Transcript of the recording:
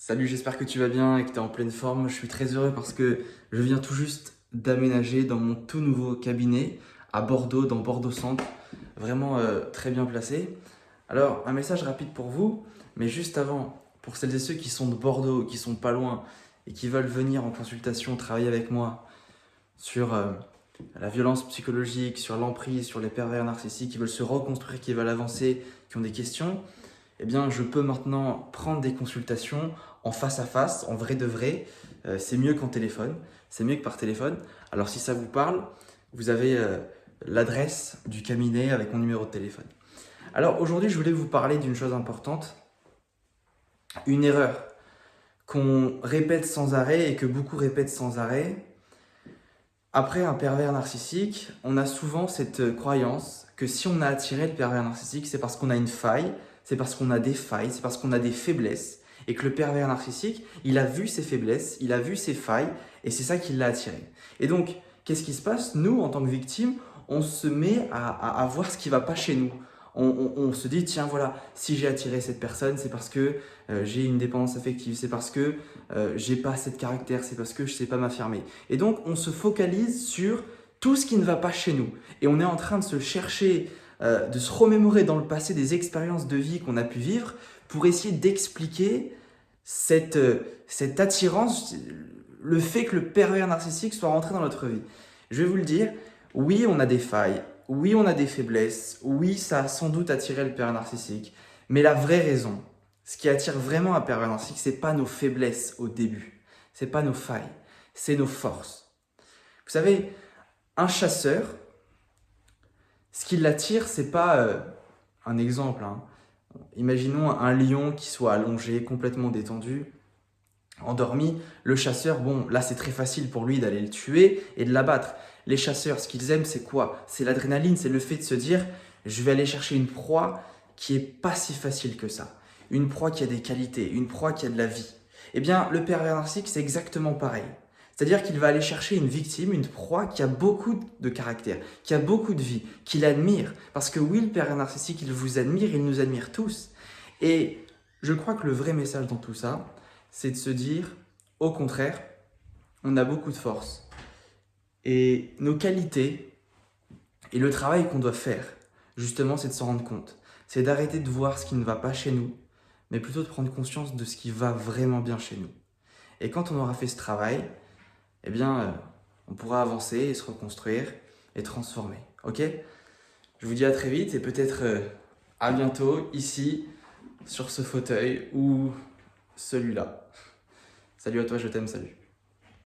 Salut, j'espère que tu vas bien et que tu es en pleine forme. Je suis très heureux parce que je viens tout juste d'aménager dans mon tout nouveau cabinet à Bordeaux, dans Bordeaux Centre. Vraiment très bien placé. Alors, un message rapide pour vous, mais juste avant, pour celles et ceux qui sont de Bordeaux, qui sont pas loin et qui veulent venir en consultation, travailler avec moi sur la violence psychologique, sur l'emprise, sur les pervers narcissiques, qui veulent se reconstruire, qui veulent avancer, qui ont des questions, eh bien, je peux maintenant prendre des consultations en face à face, en vrai de vrai. C'est mieux qu'en téléphone, c'est mieux que par téléphone. Alors, si ça vous parle, vous avez l'adresse du cabinet avec mon numéro de téléphone. Alors, aujourd'hui, je voulais vous parler d'une chose importante, une erreur qu'on répète sans arrêt et que beaucoup répètent sans arrêt. Après un pervers narcissique, on a souvent cette croyance que si on a attiré le pervers narcissique, c'est parce qu'on a une faille, c'est parce qu'on a des failles, c'est parce qu'on a des faiblesses, et que le pervers narcissique, il a vu ses faiblesses, il a vu ses failles, et c'est ça qui l'a attiré. Et donc, qu'est-ce qui se passe? Nous, en tant que victimes, on se met à voir ce qui ne va pas chez nous. On se dit, tiens, voilà, si j'ai attiré cette personne, c'est parce que j'ai une dépendance affective, c'est parce que j'ai pas assez de caractère, c'est parce que je sais pas m'affirmer. Et donc, on se focalise sur tout ce qui ne va pas chez nous. Et on est en train de se chercher, de se remémorer dans le passé des expériences de vie qu'on a pu vivre pour essayer d'expliquer cette attirance, le fait que le pervers narcissique soit rentré dans notre vie. Je vais vous le dire, oui, on a des failles, oui, on a des faiblesses, oui, ça a sans doute attiré le pervers narcissique, mais la vraie raison, ce qui attire vraiment un pervers narcissique, c'est pas nos faiblesses au début, c'est pas nos failles, c'est nos forces. Vous savez, un chasseur, ce qui l'attire, c'est pas un exemple, hein. Imaginons un lion qui soit allongé, complètement détendu, endormi. Le chasseur, bon, là c'est très facile pour lui d'aller le tuer et de l'abattre. Les chasseurs, ce qu'ils aiment, c'est quoi? C'est l'adrénaline, c'est le fait de se dire, je vais aller chercher une proie qui est pas si facile que ça. Une proie qui a des qualités, une proie qui a de la vie. Eh bien, le pervers narcissique, c'est exactement pareil. C'est-à-dire qu'il va aller chercher une victime, une proie qui a beaucoup de caractère, qui a beaucoup de vie, qu'il admire. Parce que oui, le pervers narcissique, il vous admire, il nous admire tous. Et je crois que le vrai message dans tout ça, c'est de se dire, au contraire, on a beaucoup de force. Et nos qualités et le travail qu'on doit faire, justement, c'est de s'en rendre compte. C'est d'arrêter de voir ce qui ne va pas chez nous, mais plutôt de prendre conscience de ce qui va vraiment bien chez nous. Et quand on aura fait ce travail, eh bien, on pourra avancer et se reconstruire et transformer. Ok? Je vous dis à très vite et peut-être à bientôt ici, sur ce fauteuil ou celui-là. Salut à toi, je t'aime, salut.